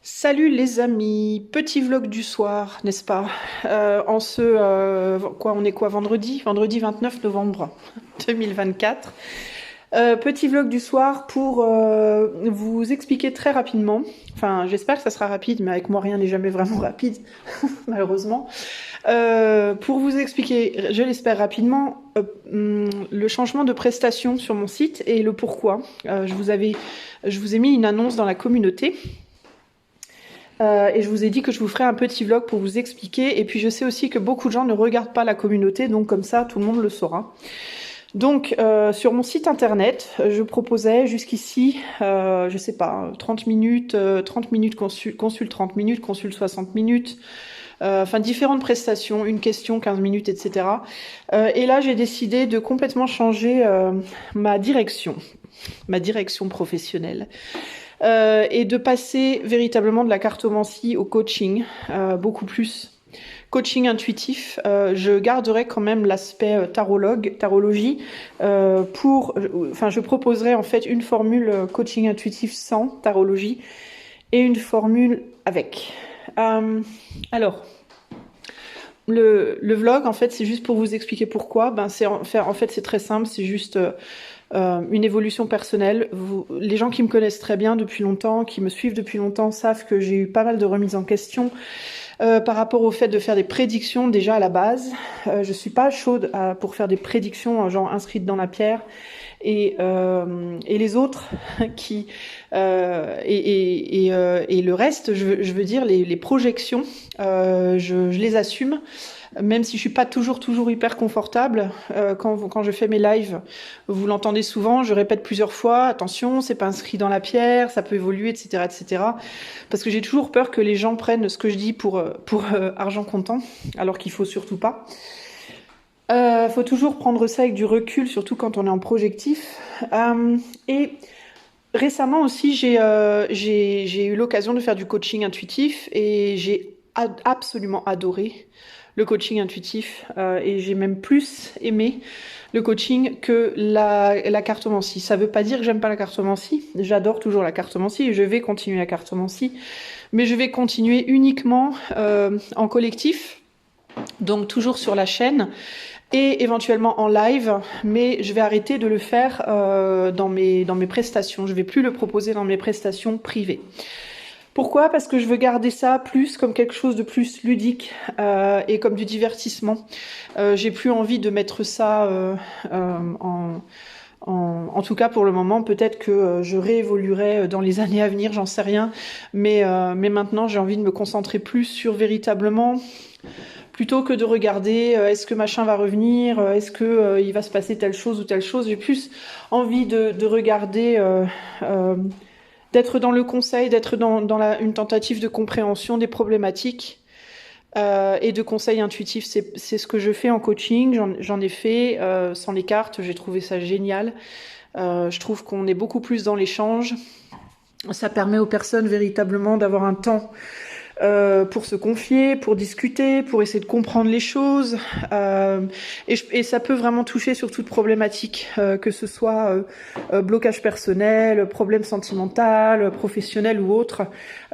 Salut les amis, petit vlog du soir, n'est-ce pas? On est quoi, vendredi? Vendredi 29 novembre 2024. Petit vlog du soir pour vous expliquer très rapidement. Enfin, j'espère que ça sera rapide, mais avec moi rien n'est jamais vraiment rapide, malheureusement. Pour vous expliquer, je l'espère rapidement, le changement de prestation sur mon site et le pourquoi. Je vous ai mis une annonce dans la communauté. Et je vous ai dit que je vous ferai un petit vlog pour vous expliquer. Et puis je sais aussi que beaucoup de gens ne regardent pas la communauté, donc comme ça tout le monde le saura. Donc sur mon site internet, je proposais jusqu'ici, je sais pas, 30 minutes, 30 minutes consul 30 minutes, consul 60 minutes, enfin différentes prestations, une question 15 minutes, etc. Et là j'ai décidé de complètement changer ma direction professionnelle. Et de passer véritablement de la cartomancie au coaching, beaucoup plus coaching intuitif. Je garderai quand même l'aspect tarologie, je proposerai en fait une formule coaching intuitif sans tarologie et une formule avec. Alors, le vlog, en fait, c'est juste pour vous expliquer pourquoi. C'est très simple, c'est juste une évolution personnelle. Les gens qui me connaissent très bien depuis longtemps, qui me suivent depuis longtemps, savent que j'ai eu pas mal de remises en question par rapport au fait de faire des prédictions déjà à la base. Je suis pas chaude pour faire des prédictions genre inscrites dans la pierre. Et les autres qui et le reste, je veux dire les projections, je les assume. Même si je suis pas toujours hyper confortable, quand je fais mes lives, vous l'entendez souvent, je répète plusieurs fois, attention, c'est pas inscrit dans la pierre, ça peut évoluer, etc., etc. Parce que j'ai toujours peur que les gens prennent ce que je dis pour argent comptant, alors qu'il faut surtout pas. Faut toujours prendre ça avec du recul, surtout quand on est en projectif. Et récemment aussi, j'ai eu l'occasion de faire du coaching intuitif et j'ai absolument adoré le coaching intuitif et j'ai même plus aimé le coaching que la cartomancie. Ça veut pas dire que j'aime pas la cartomancie. J'adore toujours la cartomancie et je vais continuer la cartomancie, mais je vais continuer uniquement en collectif, donc toujours sur la chaîne et éventuellement en live, mais je vais arrêter de le faire dans mes prestations. Je vais plus le proposer dans mes prestations privées. Pourquoi? Parce que je veux garder ça plus comme quelque chose de plus ludique et comme du divertissement. J'ai plus envie de mettre ça en tout cas pour le moment. Peut-être que je réévoluerai dans les années à venir, j'en sais rien. Mais maintenant, j'ai envie de me concentrer plus sur véritablement, plutôt que de regarder est-ce que machin va revenir, est-ce que il va se passer telle chose ou telle chose. J'ai plus envie de regarder, d'être dans le conseil, d'être dans une tentative de compréhension des problématiques et de conseil intuitif. C'est ce que je fais en coaching. J'en ai fait sans les cartes. J'ai trouvé ça génial. Je trouve qu'on est beaucoup plus dans l'échange. Ça permet aux personnes véritablement d'avoir un temps pour se confier, pour discuter, pour essayer de comprendre les choses. Et ça peut vraiment toucher sur toute problématique, que ce soit blocage personnel, problème sentimental, professionnel ou autre.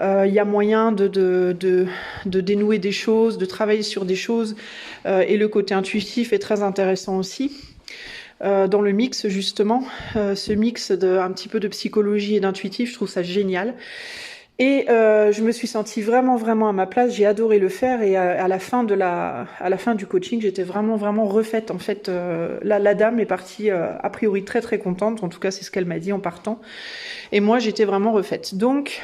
Il y a moyen de dénouer des choses, de travailler sur des choses. Et le côté intuitif est très intéressant aussi. Dans le mix, justement, ce mix un petit peu de psychologie et d'intuitif, je trouve ça génial. Et je me suis sentie vraiment à ma place. J'ai adoré le faire et à la fin du coaching, j'étais vraiment reffaite. En fait, la dame est partie a priori très contente. En tout cas, c'est ce qu'elle m'a dit en partant. Et moi, j'étais vraiment refaite. Donc,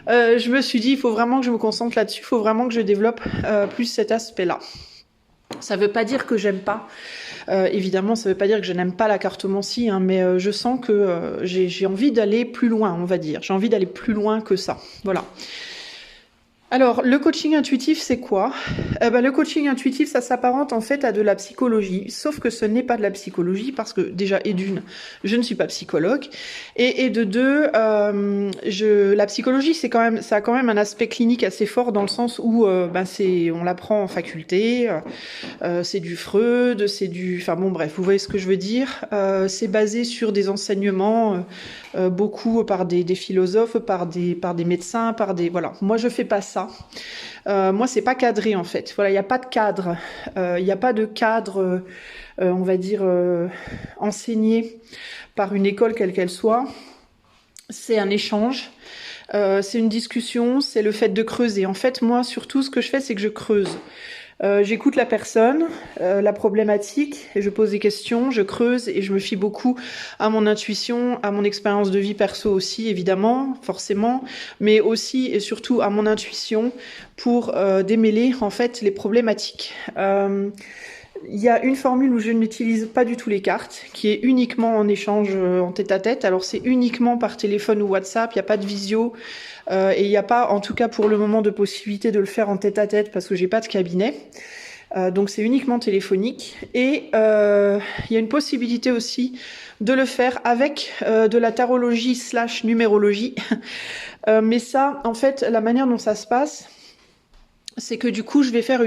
je me suis dit, il faut vraiment que je me concentre là-dessus. Il faut vraiment que je développe plus cet aspect-là. Ça veut pas dire que j'aime pas. Évidemment, ça veut pas dire que je n'aime pas la cartomancie, hein, mais je sens que j'ai envie d'aller plus loin, on va dire. J'ai envie d'aller plus loin que ça. Voilà. Alors, le coaching intuitif, c'est quoi? Le coaching intuitif, ça s'apparente en fait à de la psychologie, sauf que ce n'est pas de la psychologie, parce que déjà, et d'une, je ne suis pas psychologue, et de deux, la psychologie, ça a quand même un aspect clinique assez fort dans le sens où on l'apprend en faculté, c'est du Freud, enfin bon bref, vous voyez ce que je veux dire. C'est basé sur des enseignements beaucoup par des philosophes, par des médecins, voilà. Moi, je fais pas ça. Moi, c'est pas cadré en fait. Voilà, il n'y a pas de cadre. Il n'y a pas de cadre, on va dire, enseigné par une école quelle qu'elle soit. C'est un échange. C'est une discussion, c'est le fait de creuser. En fait, moi, surtout, ce que je fais, c'est que je creuse. J'écoute la personne, la problématique, et je pose des questions, je creuse et je me fie beaucoup à mon intuition, à mon expérience de vie perso aussi, évidemment, forcément, mais aussi et surtout à mon intuition pour démêler en fait les problématiques. Il y a une formule où je n'utilise pas du tout les cartes, qui est uniquement en échange en tête-à-tête. Alors c'est uniquement par téléphone ou WhatsApp, il n'y a pas de visio, et il n'y a pas, en tout cas pour le moment, de possibilité de le faire en tête-à-tête parce que j'ai pas de cabinet. Donc c'est uniquement téléphonique. Et il y a une possibilité aussi de le faire avec de la tarologie / numérologie. Mais ça, en fait, la manière dont ça se passe, c'est que du coup, je vais faire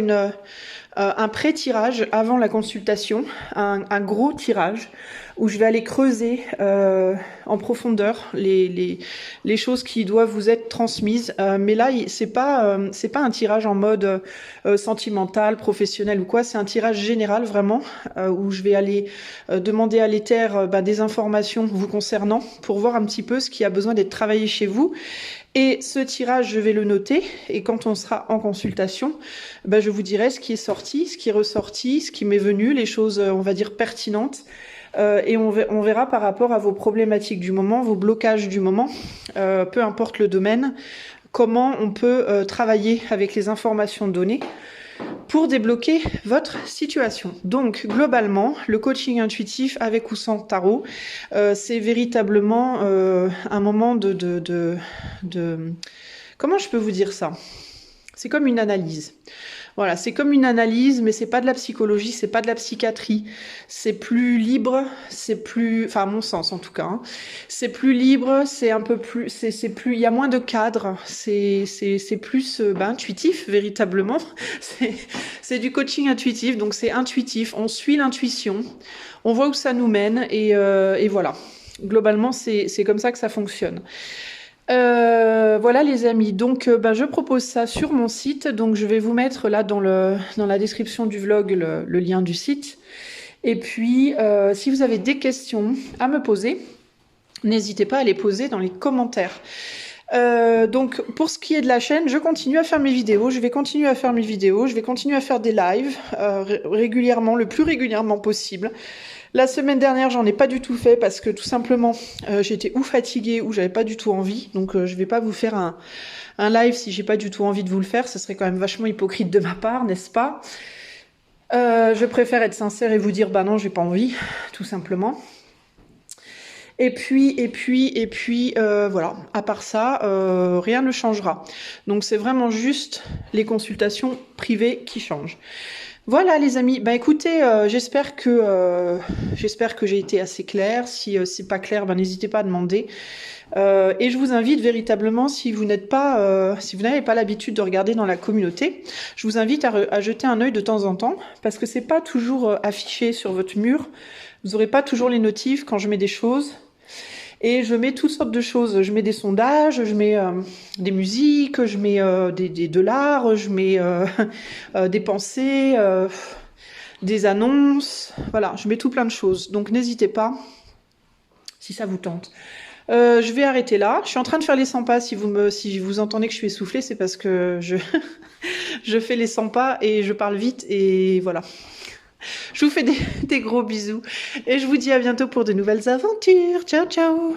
un pré-tirage avant la consultation, un gros tirage où je vais aller creuser en profondeur les choses qui doivent vous être transmises. Mais là, c'est pas un tirage en mode sentimental, professionnel ou quoi. C'est un tirage général vraiment où je vais aller demander à l'éther des informations vous concernant pour voir un petit peu ce qui a besoin d'être travaillé chez vous. Et ce tirage, je vais le noter. Et quand on sera en consultation, je vous dirai ce qui est sorti, ce qui est ressorti, ce qui m'est venu, les choses, on va dire, pertinentes. Et on verra par rapport à vos problématiques du moment, vos blocages du moment, peu importe le domaine, comment on peut travailler avec les informations données pour débloquer votre situation. Donc, globalement, le coaching intuitif avec ou sans tarot, c'est véritablement un moment de... Comment je peux vous dire ça? C'est comme une analyse. Voilà, c'est comme une analyse, mais c'est pas de la psychologie, c'est pas de la psychiatrie. C'est plus libre, c'est plus, enfin à mon sens en tout cas, hein. C'est plus libre, c'est un peu plus, c'est plus, il y a moins de cadre, c'est plus intuitif véritablement. C'est du coaching intuitif, donc c'est intuitif. On suit l'intuition, on voit où ça nous mène et voilà. Globalement, c'est comme ça que ça fonctionne. Voilà les amis, donc je propose ça sur mon site, donc je vais vous mettre là dans la description du vlog le lien du site. Et puis si vous avez des questions à me poser, n'hésitez pas à les poser dans les commentaires. Donc pour ce qui est de la chaîne, je continue à faire mes vidéos, je vais continuer à faire mes vidéos, je vais continuer à faire des lives régulièrement, le plus régulièrement possible. La semaine dernière, j'en ai pas du tout fait parce que tout simplement, j'étais ou fatiguée ou j'avais pas du tout envie. Donc, je vais pas vous faire un live si j'ai pas du tout envie de vous le faire. Ce serait quand même vachement hypocrite de ma part, n'est-ce pas? Je préfère être sincère et vous dire, non, j'ai pas envie, tout simplement. Et puis, voilà. À part ça, rien ne changera. Donc, c'est vraiment juste les consultations privées qui changent. Voilà les amis, écoutez, j'espère que j'ai été assez claire. Si c'est pas clair, n'hésitez pas à demander. Et je vous invite véritablement, si vous n'avez pas l'habitude de regarder dans la communauté, je vous invite à jeter un œil de temps en temps, parce que c'est pas toujours affiché sur votre mur. Vous n'aurez pas toujours les notifs quand je mets des choses. Et je mets toutes sortes de choses. Je mets des sondages, je mets des musiques, je mets de l'art, je mets des pensées, des annonces. Voilà, je mets tout plein de choses. Donc n'hésitez pas, si ça vous tente. Je vais arrêter là. Je suis en train de faire les 100 pas. Si vous entendez que je suis essoufflée, c'est parce que je fais les 100 pas et je parle vite. Et voilà. Je vous fais des gros bisous et je vous dis à bientôt pour de nouvelles aventures. Ciao, ciao!